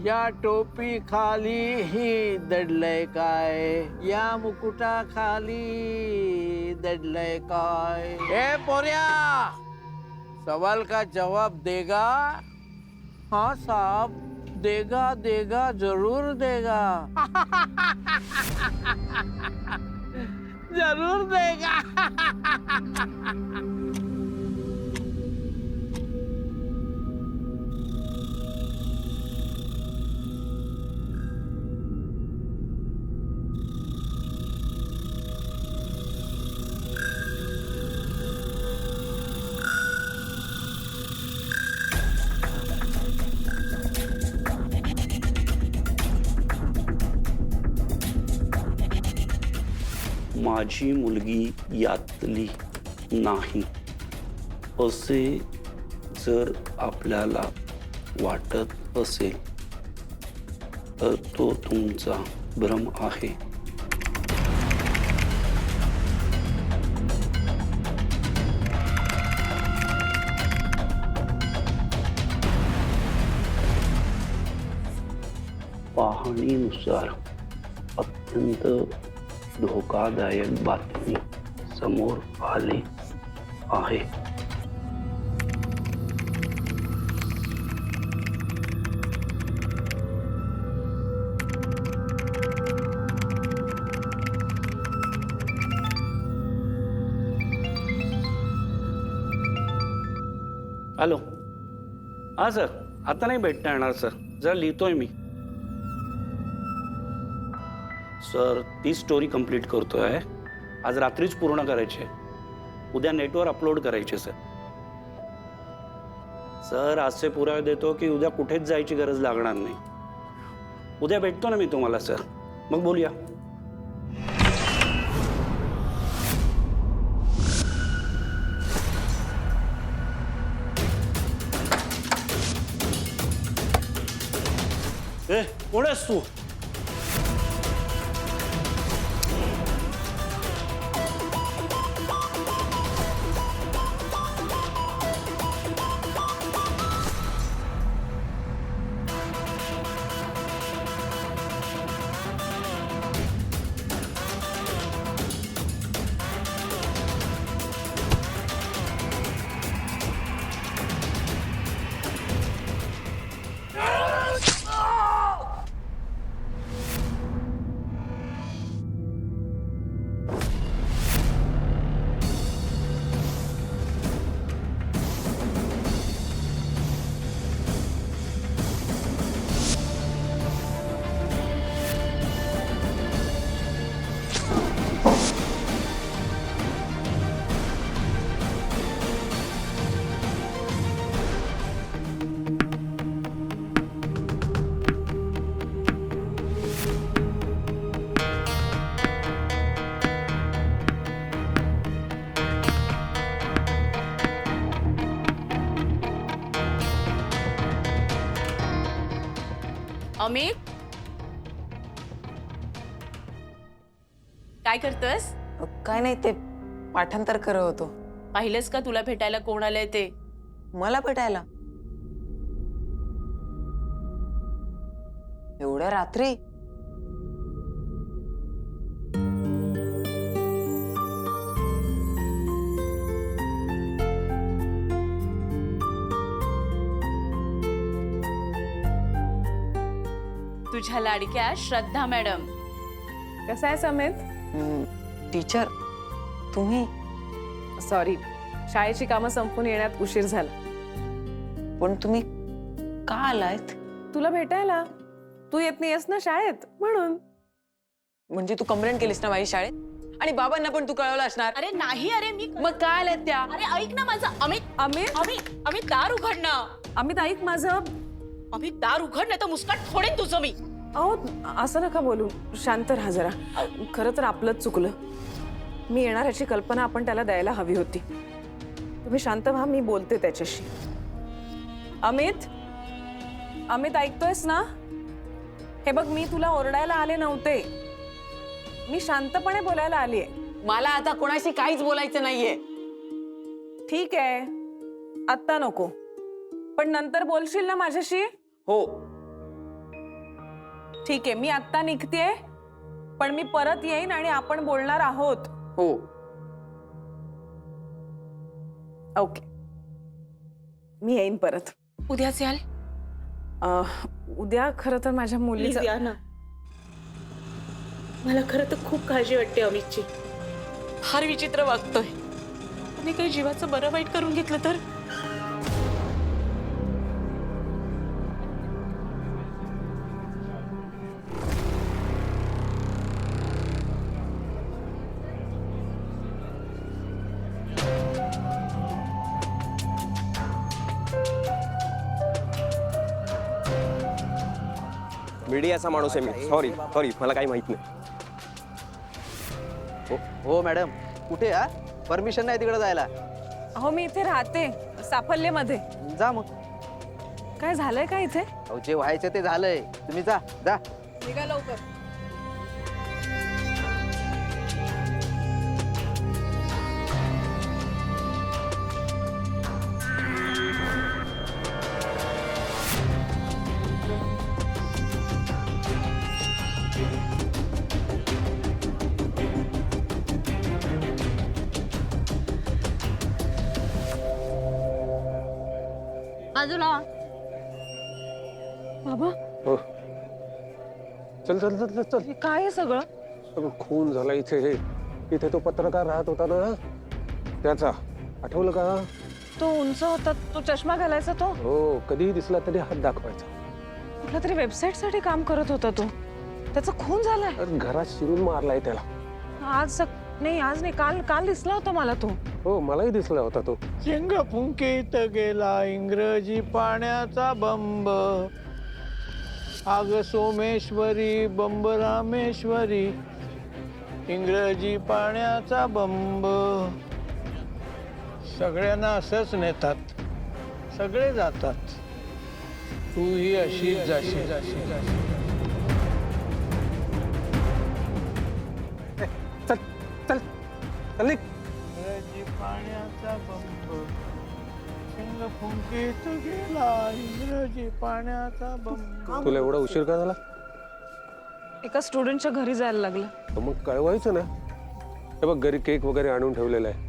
या टोपी खाली ही दडलंय काय, या मुकुटा खाली दडलंय काय। ए पोऱ्या, सवाल का जवाब देगा? हाँ साहब, देगा देगा जरूर देगा। जरूर देगा। माझी मुलगी यातली नाही असे जर आपल्याला वाटत असेल तर तो तुमचा भ्रम आहे। पाहणीनुसार अत्यंत धोकादायक बातमी समोर आली आहे। हॅलो, हां सर, आता नाही भेटता येणार सर, जरा लिहितोय मी। सर, ती स्टोरी कंप्लीट करतोय, आज रात्रीच पूर्ण करायची आहे, उद्या नेटवर अपलोड करायचे सर। सर, असे पुरावे देतो की उद्या कुठेच जायची गरज लागणार नाही। उद्या भेटतो ना मी तुम्हाला सर, मग बोलूया। ए, कोण आहेस तू? अमित, काय करतोस? काय नाही, ते पाठांतर करत होतो। पाहिलंस का तुला भेटायला कोण आलंय ते? मला भेटायला एवढ्या रात्री? तुझ्या लाडक्या श्रद्धा मॅडम। कसा आहे समेत? टीचर, तुम्ही? सॉरी, शाळेची कामं संपून येण्यात उशीर झाला। पण तुम्ही का आलायत? तुला भेटायला। तू येत नाहीयेस ना शाळेत, म्हणून। म्हणजे तू कंप्लेंट केलीस ना माझी शाळेत, आणि बाबांना पण तू कळवलं असणार। अरे नाही, अरे मी मग काय आल्यात त्या? अरे ऐक ना माझं। अमित अमित, अमित अमित दार उघड ना। अमित ऐक माझं। अमित दार उघड, नाही तर मुस्काट फोडेन तुझं मी। अहो, असं नका बोलू, शांत राहा जरा। खरं तर आपलंच चुकलं। मी येणार ह्याची कल्पना आपण त्याला द्यायला हवी होती। तुम्ही शांत व्हा, मी बोलते त्याच्याशी। अमित, अमित ऐकतोयस ना? हे बघ, मी तुला ओरडायला आले नव्हते, मी शांतपणे बोलायला आलीये। मला आता कोणाशी काहीच बोलायचं नाहीये। ठीक आहे, आत्ता नको, पण नंतर बोलशील ना माझ्याशी? हो, ठीक आहे, मी आत्ता निघतेय, पण मी परत येईन आणि आपण बोलणार आहोत. हो. ओके, मी येईन परत. उद्याच याल? उद्या खरं तर माझ्या प्लीज मुलीचं या ना. मला खरं तर खूप काळजी वाटते अमितची. फार विचित्र वागतोय. तुम्ही काही जीवाचं बरं वाईट करून घेतलं तर? मीडियाचा माणूस आहे मी. सॉरी सॉरी, मला काही माहित नाही. हो मॅडम, कुठे या? परमिशन नाही तिकडे जायला. अहो मी इथे राहते साफल्यमध्ये. जा मग. काय झालंय का इथे? अहो जे व्हायचं ते झालंय. तुम्ही जा जा. निघा लवकर. बाजूला व्हा. बाबा, हो. चल चल चल चल चल. हे काय आहे सगळं? सगळं खून झाला इथे. हे इथे तो पत्रकार राहत होता ना, त्याचा आठवलं का? तो उंच होता, तो चष्मा घालायचा तो. हो, कधीही दिसला तरी हात दाखवायचा. कुठल्या तरी वेबसाईट साठी काम करत होता तो. त्याचा खून झालाय. तर घरात शिरून मारलाय त्याला. आज नाही, काल दिसला होता मला तो. हो, मलाही दिसला होता तो. चिंग फुंकीत गेला इंग्रजी पाण्याचा बंब. आग सोमेश्वरी बंब रामेश्वरी, इंग्रजी पाण्याचा बंब. सगळ्यांना असंच नेतात, सगळे जातात. तूही अशीच जाशील. चल चल चल निघ. इंग्रजी पाण्याचा बंब, चिंग फुंकीत गेला इंग्रजी पाण्याचा बंब. तुला एवढा उशीर का झाला? एका स्टुडंटच्या घरी जायला लागलं. तर मग कळवायचं ना. हे बघ, घरी केक वगैरे आणून ठेवलेला आहे.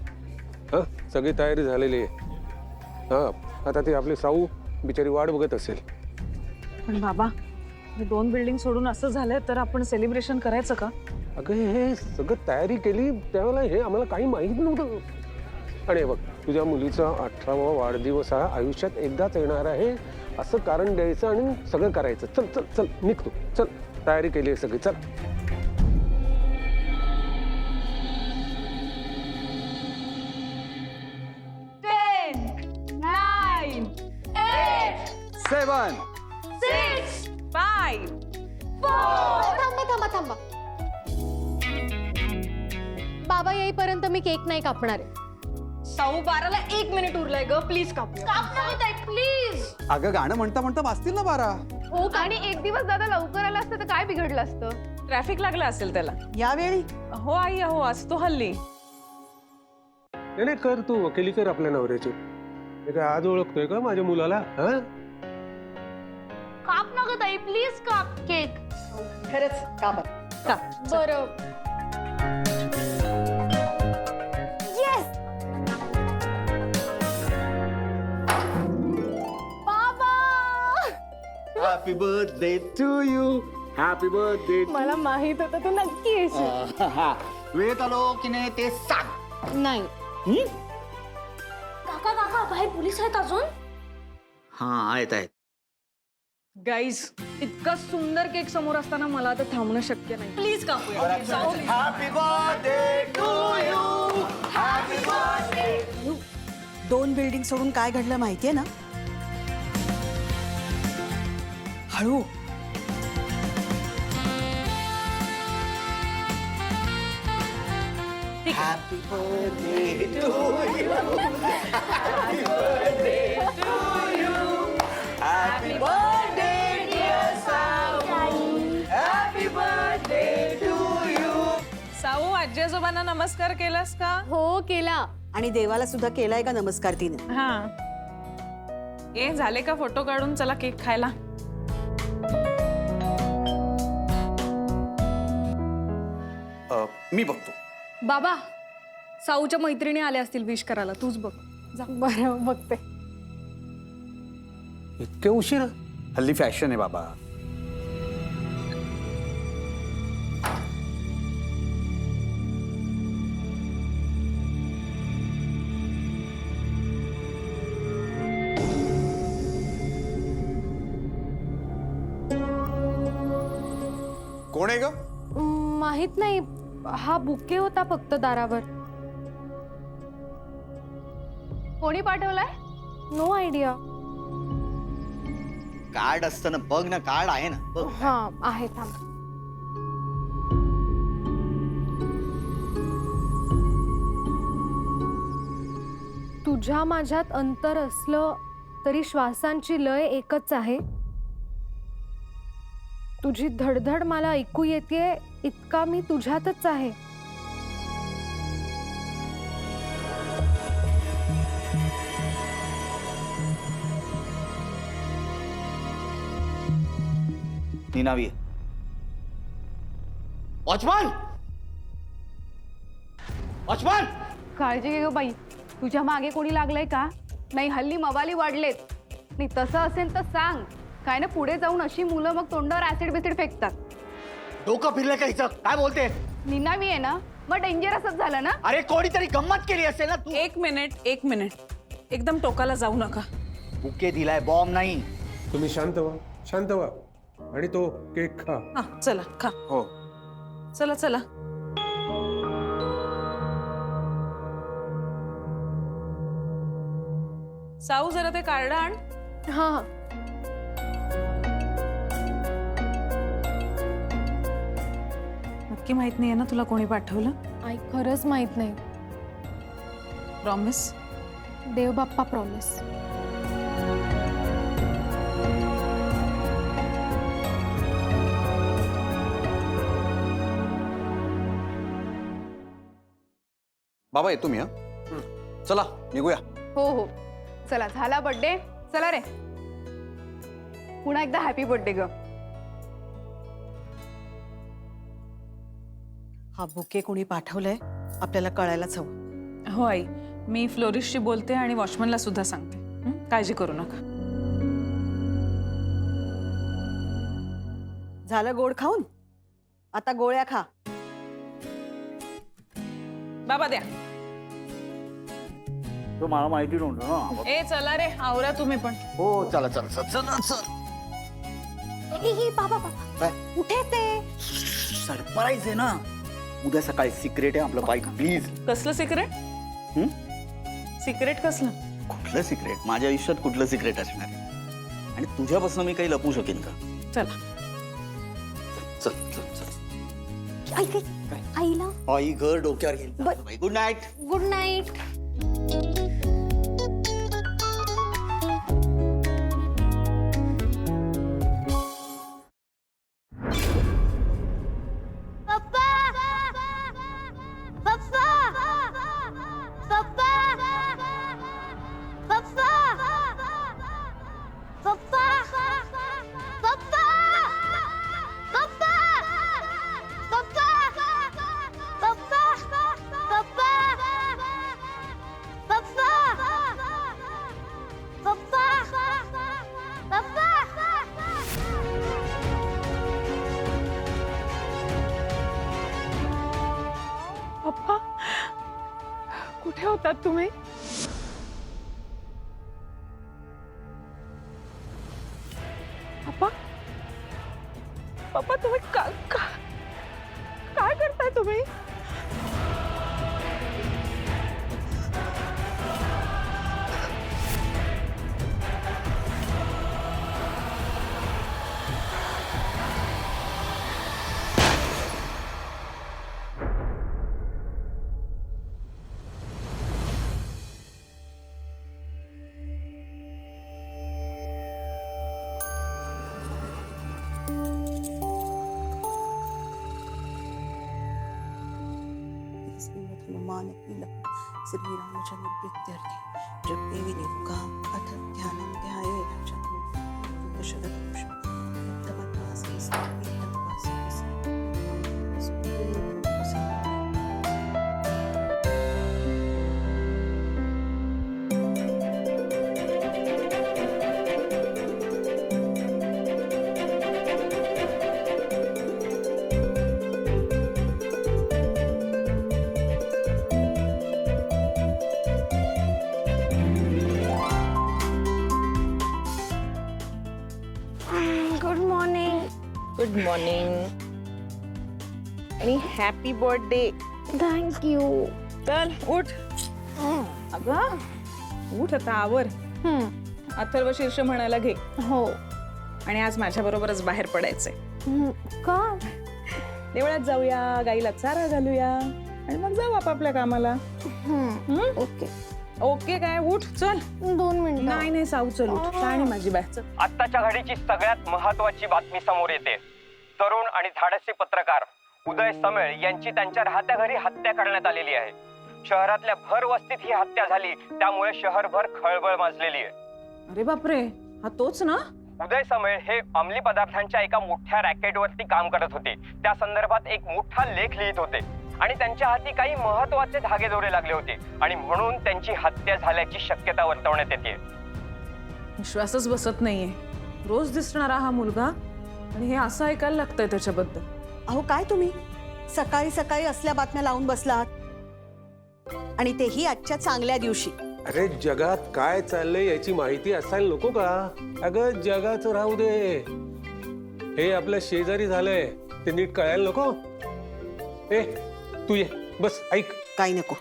हा, सगळी तयारी झालेली आहे. हा, आता ती आपली साऊ बिचारी वाट बघत असेल. पण बाबा, हे 2 बिल्डिंग सोडून असं झालंय तर आपण सेलिब्रेशन करायचं का? अगं, हे सगळं तयारी केली त्यावेळेला हे आम्हाला काही माहीत नव्हतं. आणि हे बघ, तुझ्या मुलीचा 18वा वाढदिवस हा आयुष्यात एकदाच येणार आहे असं कारण द्यायचं आणि सगळं करायचं. चल चल चल निघतो. चल, तयारी केली आहे सगळी. चल. 10, 9, 8, 7 6, 5 4. थांबा. बाबा येईपर्यंत मी केक नाही कापणार आहे. 12:15ला 1 मिनिट उरलंय ग. प्लीज कापूया. कापणार प्लीज. अगं, गाणं म्हणता म्हणता वाजतील ना 12. हो, आणि एक दिवस दादा लवकर आला असतं तर काय बिघडलं असतं? ट्रॅफिक लागलं असेल त्याला यावेळी हो आई, हो असतो हल्ली. नाही नाही, कर तू वकिली कर आपल्या नवऱ्याची. हे काय आज ओळखतोय का माझ्या मुलाला? हा, काप ना ग ताई, प्लीज काप केक. खरंच का? बरं. येस बाबा. Happy birthday to you. Happy birthday. मला माहित होतं तू नक्की येशील. वेळेत आलो की नाही ते सांग. नाही. काका बाहेर पोलीस आहेत अजून? हा, आहेत. गाईज, इतका सुंदर केक समोर असताना मला आता थांबणं शक्य नाही. प्लीज कापूया. Happy birthday to you. Happy birthday. 2 building सोडून काय घडलं माहितीये ना? हळू. Happy birthday to you. Happy birthday to you. Happy birthday dear Sau. Happy birthday to you. Sau, आजी आजोबांना नमस्कार केलास का? हो केला. आणि देवाला सुद्धा केलाय का नमस्कार तिने? हा. झाले का फोटो काढून? चला केक खायला. मी बघतो. बाबा साऊच्या मैत्रिणी आल्या असतील विश करायला, तूच बघ जा. बरं बघते. इतके उशीर? हल्ली फॅशन आहे बाबा. कोण आहे ग? माहित नाही, हा बुके होता फक्त दारावर. कोणी पाठवलाय? No idea. कार्ड असतं ना, बघ ना, कार्ड आहे ना, बघ. हा आहे, थांब. तुझ्या माझ्यात अंतर असलं तरी श्वासांची लय एकच आहे. तुझी धडधड मला ऐकू येते इतका मी तुझ्यातच आहे. निनावी. Watchman, watchman. काळजी घे ग बाई, तुझ्या मागे कोणी लागलंय का? नाही हल्ली मवाली वाढलेत. नाही तसं असेल तर सांग. काय ना पुढे जाऊन अशी मुलं मग तोंडावर ऍसिड बिसिड फेकतात. डोकं फिरलं का हिचं? काय बोलते? निनावी आहे ना, मग डेंजरसच झालं ना. अरे कोणीतरी गंमत केली असेल ना. तू एक मिनिट, एकदम टोकाला जाऊ नका. बुके दिलाय, बॉम्ब नाही. तुम्ही शांत व्हा आणि तो केक खा. हा चला खा. हो. चला. साऊ जरा ते कार्ड आण. हा. नक्की माहित नाहीये ना तुला कोणी पाठवलं? आई खरंच माहित नाही. प्रॉमिस? देव बाप्पा प्रॉमिस. बाबा येतो मी. चला निघूया. हो चला, झाला बर्थडे. चला रे, पुन्हा एकदा हॅपी बर्थडे ग. हा बुके कोणी पाठवलाय आपल्याला कळायलाच हवं. हो आई, मी फ्लोरिस्टशी बोलते आणि वॉचमनला सुद्धा सांगते. काळजी करू नका. झालं गोड खाऊन, आता गोळ्या खा. बाबा द्या. तो मला माहिती नव्हतं ना. ए चला रे, आवरा तुम्ही पण. हो चला चला चल चल चल. बाबा काय? कुठे ते? सरप्राईज आहे ना, उद्या सकाळी. सिक्रेट आहे आपलं बाईक. प्लीज. कसलं सिक्रेट? सिक्रेट कसलं? कुठलं सिक्रेट? माझ्या आयुष्यात कुठलं सिक्रेट असणार आहे? आणि तुझ्यापासून मी काही लपवू शकेन का? चला. चल चल चल. आईला आई घर डोक्यावर घेईल. Good night. Good night. पप्पा कुठे होतात तुम्ही? पप्पा पप्पा तुम्ही काय करताय तुम्ही? श्री रामचंद्र प्रीत्यर्थे जब देवी देवका अथ ध्यानं ध्याये गुड मॉर्निंग आणि हॅपी बर्थडे. थँक्यू. चल उठ. अगं उठ आता, आवर. अथर्व शीर्ष म्हणायला घे. हो. आणि आज माझ्या बरोबरच बाहेर पडायचंय. का? देवळात जाऊया, गाईला चारा घालूया आणि मग जाऊ आपापल्या कामाला. ओके. ओके काय? उठ चल. 2 मिनिट. नाही साऊ चल उठ. आणि माझी बाय चल. आत्ताच्या घडीची सगळ्यात महत्वाची बातमी समोर येते. तरुण आणि धाडसी पत्रकार उदय समेळ यांची त्यांच्या राहत्या घरी हत्या करण्यात आलेली आहे. शहरातल्या भर वस्तीत ही हत्या झाली, त्यामुळे शहरभर खळबळ माजलेली आहे. अरे बापरे, हा तोच ना? उदय समेळ हे अंमली पदार्थांच्या एका मोठ्या रॅकेटवरती काम करत होते. त्या संदर्भात एक मोठा लेख लिहित होते आणि त्यांच्या हाती काही महत्वाचे धागेदोरे लागले होते आणि म्हणून त्यांची हत्या झाल्याची शक्यता वर्तवण्यात येते. विश्वासच बसत नाहीये. रोज दिसणारा हा मुलगा आणि हे असं ऐकायला लागतंय त्याच्याबद्दल. अहो काय तुम्ही सकाळी सकाळी असल्या बातम्या लावून बसलात, आणि तेही आजच्या चांगल्या दिवशी. अरे जगात काय चाललंय याची माहिती असायला नको का? अगं जगाचं राहू दे, हे आपल्या शेजारी झालंय ते नीट कळायला नको? ए तू ये बस ऐक. काय नको,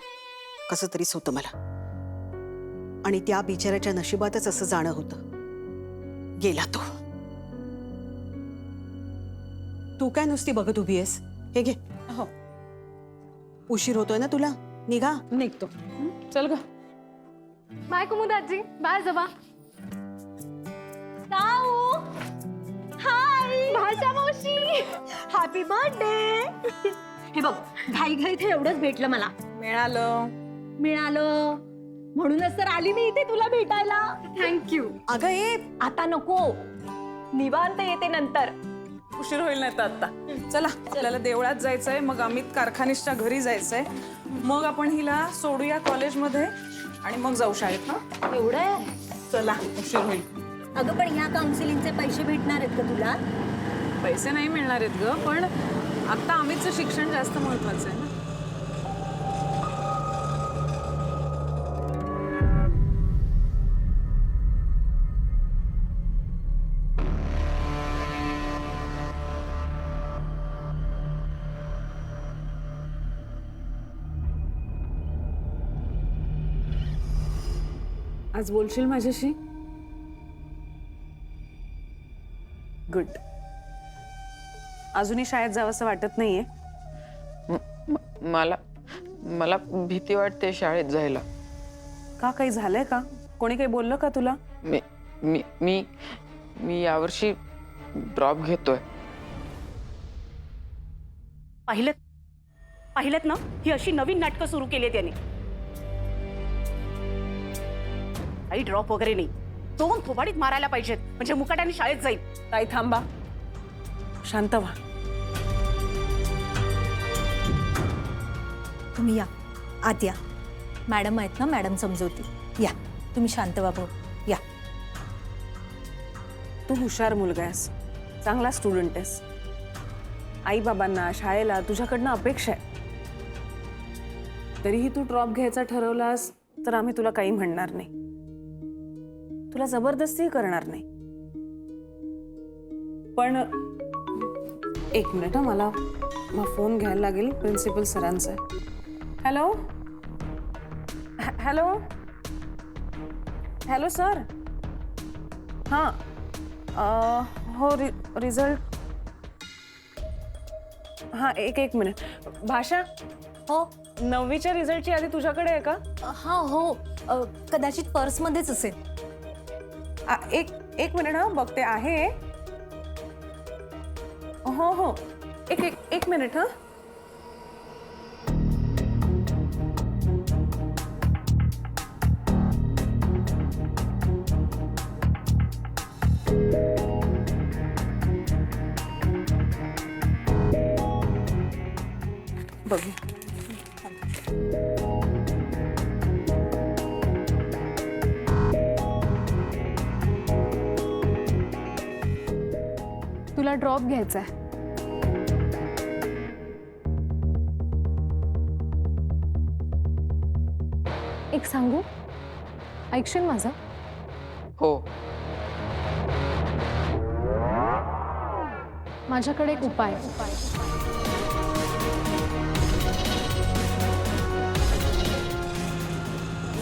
कसं तरीच होतं मला. आणि त्या बिचाऱ्याच्या नशिबातच असं जाणं होतं. गेला तो. तू काय नुसती बघत उभी आहेस? हे घे. हो. उशीर होतोय ना तुला, निघा. निघतो. चल ग. बाय कुमुदाजी. बाय जबा. हाय भाषा मावशी. Happy birthday. हे बघ, घाई घाईत हे एवढंच भेटलं मला. मिळालं म्हणूनच तर आली मी इथे तुला भेटायला. थँक्यू. अगं ए, आता नको, निवांत येते नंतर. उशीर होईल नाही तर आता. चला आपल्याला देवळात जायचंय, मग अमित कारखानिसच्या घरी जायचंय, मग आपण हिला सोडूया कॉलेजमध्ये आणि मग जाऊ शाळेत. ना एवढं आहे? चला उशीर होईल. अगं पण ह्या काउन्सिलिंगचे पैसे भेटणार आहेत का तुला? पैसे नाही मिळणार आहेत ग, पण आता अमितचं शिक्षण जास्त महत्वाचं आहे ना. आज बोलशील माझ्याशी? गुड. अजूनही शाळेत जावंसं वाटत नाहीये? मला भीती वाटते शाळेत जायला. का, काही झालंय का? कोणी काही बोललं का तुला? मी यावर्षी ड्रॉप घेतोय. पाहिलेत ना, ही अशी नवीन नाटकं सुरू केली त्यांनी. काही ड्रॉप वगैरे नाही, 2 थोबाडीत मारायला पाहिजेत, म्हणजे मुकाट्याने शाळेत जाईल. ताई थांबा, शांत व्हा. तुम्ही या, आत या. मॅडम आहेत ना, मॅडम समजवतील. या, तुम्ही शांत व्हा. या. तू हुशार मुलगा आहेस, चांगला स्टुडंट आहेस. आई बाबांना, शाळेला तुझ्याकडनं अपेक्षा आहे. तरीही तू ड्रॉप घ्यायचा ठरवलास तर आम्ही तुला काही म्हणणार नाही, तुला जबरदस्ती करणार नाही. पण एक मिनिट हा, मला फोन घ्यायला लागेल प्रिन्सिपल सरांचा. Hello hello hello sir. हां हो, रिझल्ट. हां एक मिनिट. भाषा, हो. 9वीच्या रिझल्टची यादी तुझ्याकडे आहे का? हा हो, कदाचित पर्समध्येच असेल. एक मिनिट हा, बघते. आहे. हो एक मिनिट हा. बघू. तुला ड्रॉप घ्यायचा आहे. एक सांगू, ऐकशील माझं? हो. माझ्याकडे एक उपाय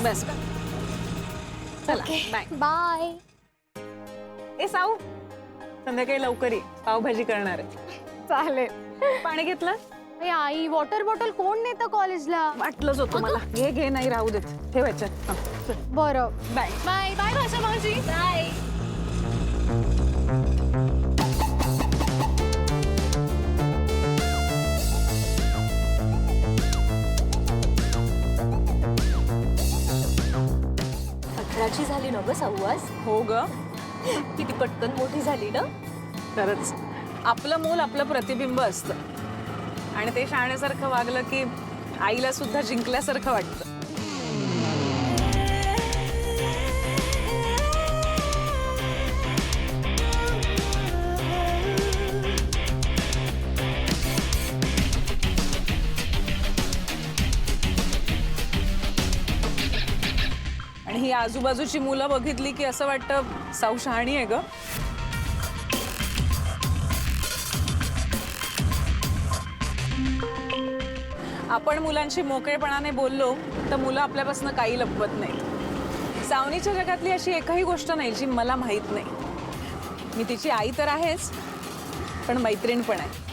बस चला बाय बाय. ए साऊ संध्याकाळी लवकर ये, पावभाजी करणार आहे. चालेल. पाणी घेतलं? ए आई, वॉटर बॉटल कोण नेतं कॉलेजला? वाटलंच होतं मला. घे नाही राहू देत, ठेवायचं. बरं. बाय बाय बाय भाषा मावशी. बाय. अठराची झाली ना ग सव्वास. हो ग, किती पटकन मोठी झाली ना. खरंच आपलं मूल आपलं प्रतिबिंब असतं आणि ते शाण्यासारखं वागलं की आईला सुद्धा जिंकल्यासारखं वाटतं. आणि ही आजूबाजूची मुलं बघितली की असं वाटतं साऊ शहाणी आहे ग. आपण मुलांशी मोकळेपणाने बोललो तर मुलं आपल्यापासून काही लपवत नाही. सावनीच्या जगातली अशी एकही गोष्ट नाही जी मला माहीत नाही. मी तिची आई तर आहेच, पण मैत्रीण पण आहे.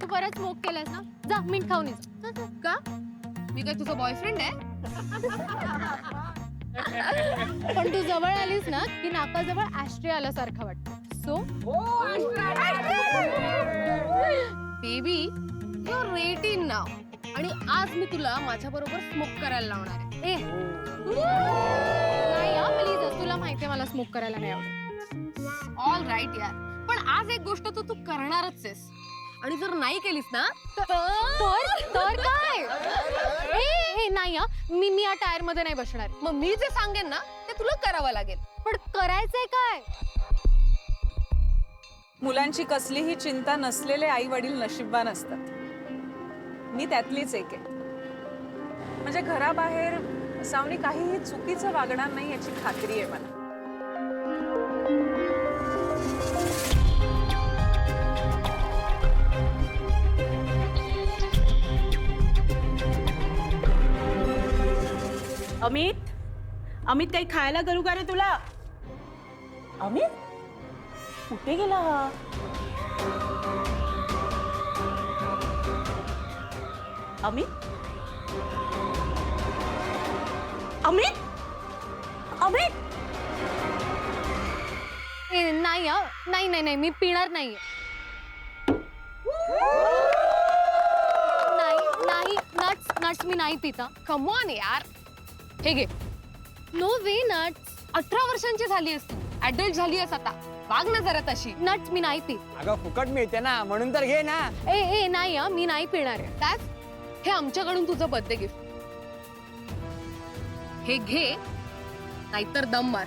तू परत स्मोक केलास ना, जा मीठ खाऊन ये. का? मी काय तुझा बॉयफ्रेंड आहे? पण तू जवळ आलीस ना की नाकाजवळ ऍस्ट्रे आल्यासारखं वाटतं. सो बेबी, यू आर 18 नाव आणि आज मी तुला माझ्या बरोबर स्मोक करायला लावणार आहे. ए नाही यार प्लीज, तुला माहितीये मला स्मोक करायला नाही आवडत. ऑल राईट यार, पण आज एक गोष्ट तू करणारच आहेस आणि जर नाही केलीस ना तर काय? ए नाही हा, मी या टायर मध्ये नाही बसणार. मग मी जे सांगेन ना ते तुला करावं लागेल. पण करायचंय काय? मुलांची कसलीही चिंता नसलेले आई वडील नशीबवान असतात. मी त्यातलीच एक आहे. म्हणजे घराबाहेर सावनी काहीही चुकीचं वागणार नाही याची खात्री आहे मला. अमित, अमित काही खायला करू का रे तुला? अमित कुठे गेला हा? अमित, अमित, अमित. नाही हा, नाही नाही नाही, मी पिणार नाहीये. नाही नट्स नट्स मी नाही पिता. कम ऑन यार, हे घे. नो वे नट्स. 18 वर्षांची झाली असती, ऍडल्ट झाली आहेस आता. वाग ना जरा तशी. नट्स मी नाही पित. अगं फुकट मिळते ना, म्हणून तर घे ना. ए नाही हा, मी नाही पिणार आहे. त्याच हे आमच्याकडून तुझं बर्थडे गिफ्ट. हे घे, नाहीतर दम मार.